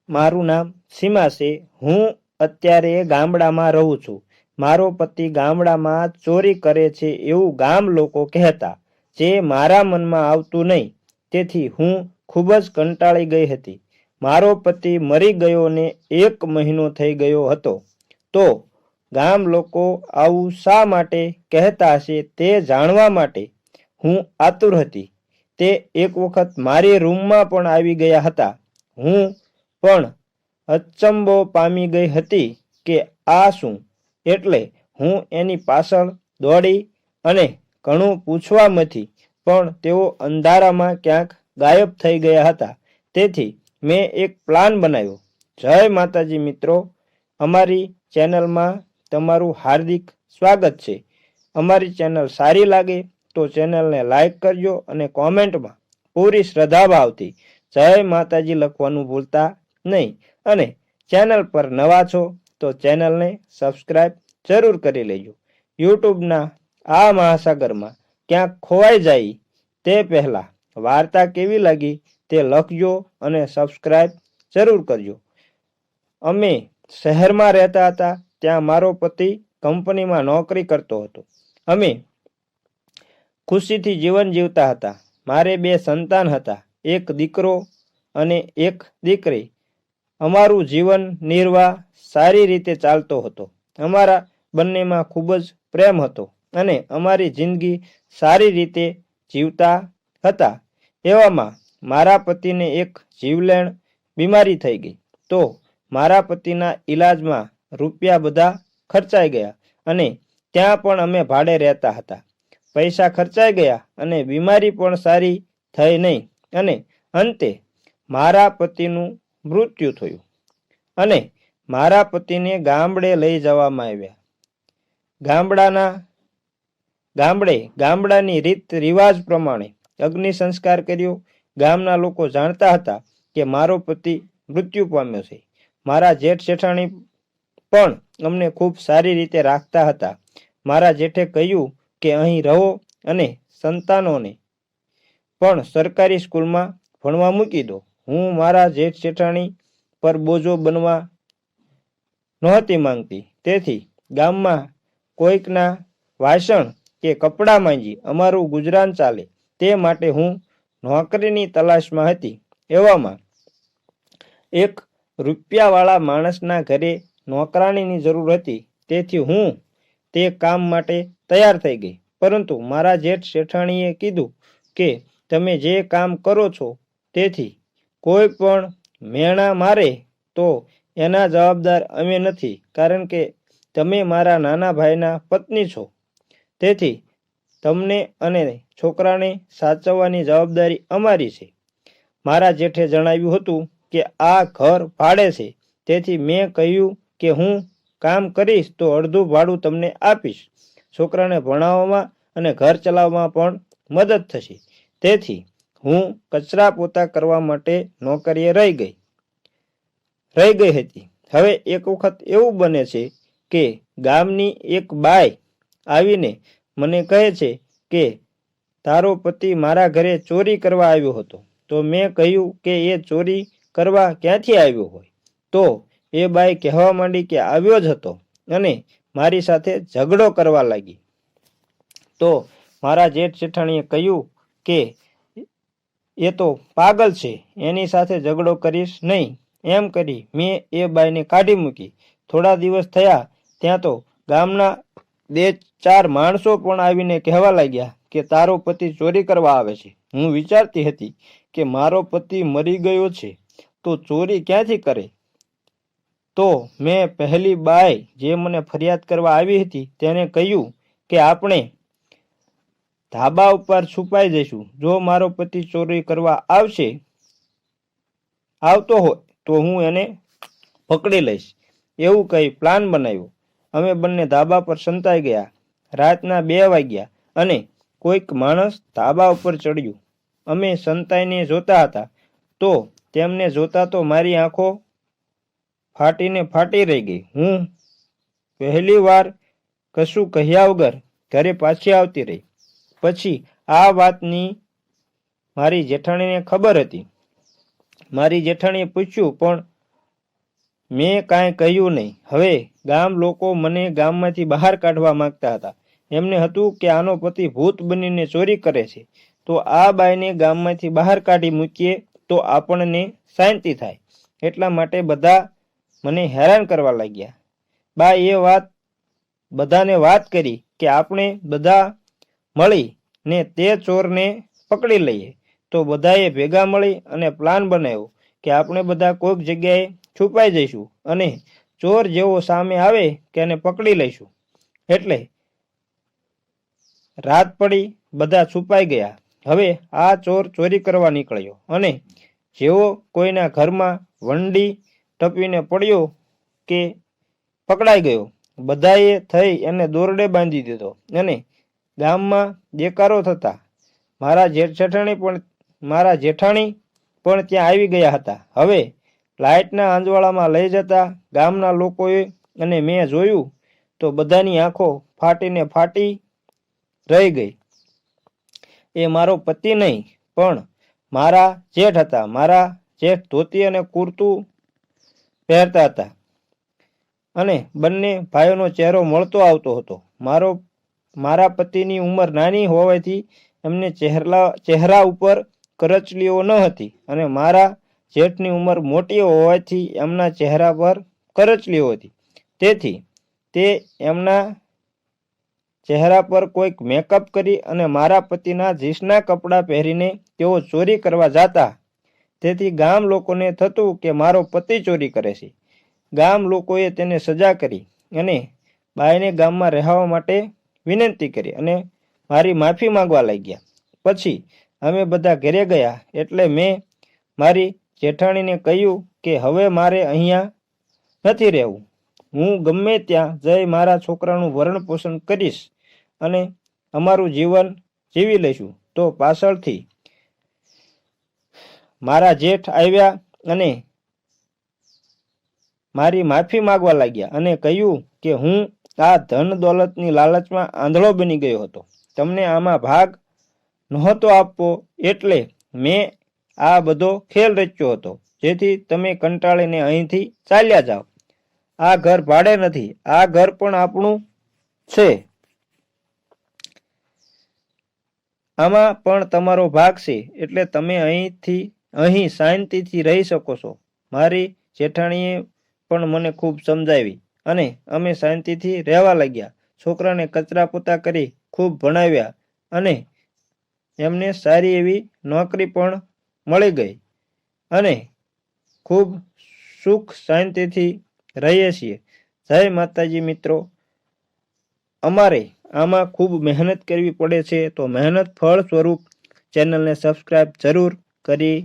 મારું નામ સીમા છે। હું અત્યારે ગામડામાં રહું છું। મારો પતિ ગામડામાં ચોરી કરે છે એવું ગામ લોકો કહેતા, જે મારા મનમાં આવતું નહીં। તેથી હું ખૂબ જ કંટાળી ગઈ હતી। મારો પતિ મરી ગયો ને 1 મહિનો થઈ ગયો હતો। તો ગામ લોકો આવું શા માટે કહેતા હશે તે જાણવા માટે હું આતુર હતી। તે એક વખત મારી રૂમમાં પણ આવી ગયા હતા। હું પણ અચંબો પામી ગઈ હતી કે આ શું? એટલે હું એની પાછળ દોડી અને ઘણું પૂછવામાંથી પણ તેઓ અંધારામાં ક્યાંક ગાયબ થઈ ગયા હતા। તેથી મેં એક પ્લાન બનાવ્યો। જય માતાજી મિત્રો, અમારી ચેનલમાં તમારું હાર્દિક સ્વાગત છે। અમારી ચેનલ સારી લાગે તો ચેનલને લાઈક કરજો અને કોમેન્ટમાં પૂરી શ્રદ્ધાભાવથી જય માતાજી લખવાનું ભૂલતા નહીં। અને ચેનલ પર નવા છો તો ચેનલને સબસ્ક્રાઈબ જરૂર કરી લેજો। યુટ્યુબના આ મહાસાગરમાં ક્યાંક ખોવાઈ જાય તે પહેલાં વાર્તા કેવી લાગી તે લખજો અને સબસ્ક્રાઈબ જરૂર કરજો। અમે શહેરમાં રહેતા હતા, ત્યાં મારો પતિ કંપનીમાં નોકરી કરતો હતો। અમે ખુશીથી જીવન જીવતા હતા। મારે 2 સંતાન હતા, એક દીકરો અને એક દીકરી। અમારું જીવન નિર્વાહ સારી રીતે ચાલતો હતો। અમારા બંનેમાં ખૂબ જ પ્રેમ હતો અને અમારી જિંદગી સારી રીતે જીવતા હતા। એવામાં મારા પતિને એક જીવલેણ બીમારી થઈ ગઈ। તો મારા પતિના ઈલાજમાં રૂપિયા બધા ખર્ચાઈ ગયા અને ત્યાં પણ અમે ભાડે રહેતા હતા। પૈસા ખર્ચાઈ ગયા અને બીમારી પણ સારી થઈ નહીં અને અંતે મારા પતિનું મૃત્યુ થયું અને મારા પતિને ગામડે લઈ જવામાં આવ્યા। ગામડાની રીત રિવાજ પ્રમાણે અગ્નિ સંસ્કાર કર્યો। ગામના લોકો જાણતા હતા કે મારો પતિ મૃત્યુ પામ્યો છે। મારા જેઠ જેઠાણી પણ અમને ખૂબ સારી રીતે રાખતા હતા। મારા જેઠે કહ્યું કે અહીં રહો અને સંતાનોને પણ સરકારી સ્કૂલમાં ભણવા મૂકી દો। હું મારા જેઠ જેઠાણી પર બોજો બનવા નહોતી માંગતી। તેથી ગામમાં કોઈકના વાસણ કે કપડાં માંજી અમારું ગુજરાન ચાલે તે માટે હું નોકરીની તલાશમાં હતી। એવામાં એક રૂપિયાવાળા માણસના ઘરે નોકરાણીની જરૂર હતી। તેથી હું તે કામ માટે તૈયાર થઈ ગઈ। પરંતુ મારા જેઠ જેઠાણીએ કીધું કે તમે જે કામ કરો છો તેથી કોઈ પણ મેણા મારે તો એના જવાબદાર અમે નથી, કારણ કે તમે મારા નાના ભાઈના પત્ની છો। તેથી તમને અને છોકરાને સાચવવાની જવાબદારી અમારી છે। મારા જેઠે જણાવ્યું હતું કે આ ઘર ભાડે છે, તેથી મેં કહ્યું કે હું કામ કરીશ તો અડધું ભાડું તમને આપીશ। છોકરાને ભણાવવામાં અને ઘર ચલાવવામાં પણ મદદ થશે। તેથી હું કચરા પોતા કરવા માટે નોકરીએ રહી ગઈ હતી। હવે એક વખત એવું બને છે કે ગામની એક બાઈ આવીને મને કહે છે કે તારો પતિ મારા ઘરે ચોરી કરવા આવ્યો હતો। તો મેં કહ્યું કે એ ચોરી કરવા ક્યાંથી આવ્યો હોય? તો એ બાઈ કહેવા માંડી કે આવ્યો જ હતો અને મારી સાથે ઝઘડો કરવા લાગી। તો મારા જેઠ જેઠાણીએ કહ્યું કે એ તો પાગલ છે, એની સાથે ઝઘડો કરીશ નહીં। એમ કરી મેં એ બાઈને કાઢી મૂકી। થોડા દિવસ થયા ત્યાં તો ગામના 2-4 માણસો પણ આવીને કહેવા લાગ્યા કે તારો પતિ ચોરી કરવા આવે છે। હું વિચારતી હતી કે મારો પતિ મરી ગયો છે તો ચોરી ક્યાંથી કરે? તો મેં પહેલી બાઈ જે મને ફરિયાદ કરવા આવી હતી તેને કહ્યું કે આપણે ધાબા ઉપર છુપાઈ જઈશું। જો મારો પતિ ચોરી કરવા આવતો હોય તો હું એને પકડી લઈશ। એવું કહી પ્લાન બનાવ્યો। અમે બંને ધાબા પર સંતાઈ ગયા। રાતના 2 વાગ્યા અને કોઈક માણસ ધાબા ઉપર ચડ્યું। અમે સંતાઈને જોતા હતા તો તેમને જોતા તો મારી આંખો ફાટી રહી ગઈ। હું પહેલી વાર કશું કહ્યા વગર ઘરે પાછી આવતી રહી। પછી આ વાતની મારી જેઠાણીને ખબર હતી। મારી જેઠાણીએ પૂછ્યું પણ મેં કાંઈ કહ્યું નહીં. હવે ગામ લોકો મને ગામમાંથી બહાર કાઢવા માંગતા હતા. એમને હતું કે આનો પતિ ભૂત બનીને ચોરી કરે છે, તો આ બાઈને ગામમાંથી બહાર કાઢી મૂકીએ તો આપણને શાંતિ થાય. એટલા માટે બધા મને હેરાન કરવા લાગ્યા. બા એ બધાને વાત કરી કે આપણે બધા મળી ને તે ચોરને પકડી લઈએ. તો બધાએ ભેગા મળી અને પ્લાન બનાવ્યો કે આપણે બધા કોઈક જગ્યાએ છુપાઈ જઈશું અને ચોર જેવો સામે આવે કે એને પકડી લઈશું. એટલે રાત પડી, બધા છુપાઈ ગયા. હવે આ ચોર ચોરી કરવા નીકળ્યો અને જેવો કોઈના ઘરમાં વંડી ટપીને પડ્યો કે પકડાઈ ગયો, બધાએ થઈ એને દોરડે બાંધી દીધો અને ગામમાં દેકારો થતા મારા જેઠાણી પણ ત્યાં આવી ગયા હતા. હવે લાઇટના આંજવાળામાં લઈ જતા ગામના લોકોએ અને મેં જોયું તો બધાની આંખો ફાટી રહી ગઈ. એ મારો પતિ નહીં પણ મારા જેઠ હતા. મારા જેઠ ધોતી અને કુર્તું પહેરતા હતા અને બંને ભાઈઓનો ચહેરો મળતો આવતો હતો. મારા પતિની ઉંમર નાની હોવાથી એમને ચહેરા ઉપર કરચલીઓ ન હતી અને મારા જેઠની ઉંમર મોટી હોવાથી એમના ચહેરા પર કરચલીઓ હતી. તેથી તે એમના ચહેરા પર કોઈક મેકઅપ કરી અને મારા પતિના જીસના કપડાં પહેરીને તેઓ ચોરી કરવા જતા. તેથી ગામ લોકોને થતું કે મારો પતિ ચોરી કરે છે. ગામ લોકોએ તેને સજા કરી અને બાઈને ગામમાં રહેવા માટે વિનંતી કરી અને મારી માફી માંગવા લાગ્યા. પછી અમે બધા ઘરે ગયા એટલે મેં મારી જેઠાણીને કહ્યું કે હવે મારે અહીંયા નથી રહેવું. હું ગમે ત્યાં જઈ મારા છોકરાનું ભરણ પોષણ કરીશ અને અમારું જીવન જીવી લઈશું. તો પાછળથી મારા જેઠ આવ્યા અને મારી માફી માંગવા લાગ્યા અને કહ્યું કે હું આ ધન દોલતની લાલચમાં આંધળો બની ગયો હતો. તમને આમાં ભાગ નહોતો આપવો એટલે મેં આ બધો ખેલ રચ્યો હતો, જેથી તમે કંટાળીને અહીંથી ચાલ્યા જાઓ. આ ઘર ભાડે નથી, આ ઘર પણ આપણું છે. આમાં પણ તમારો ભાગ છે, એટલે તમે અહીં શાંતિથી રહી શકો છો. મારી જેઠાણીએ પણ મને ખૂબ સમજાવી અને અમે શાંતિથી રહેવા લાગ્યા. છોકરાને કચરા પોતા કરી ખૂબ ભણાવ્યા અને એમને સારી એવી નોકરી પણ મળી ગઈ અને ખૂબ સુખ શાંતિથી રહીએ છીએ. જય માતાજી મિત્રો. અમારે આમાં ખૂબ મહેનત કરવી પડે છે, તો મહેનત ફળ સ્વરૂપ ચેનલને સબસ્ક્રાઈબ જરૂર કરી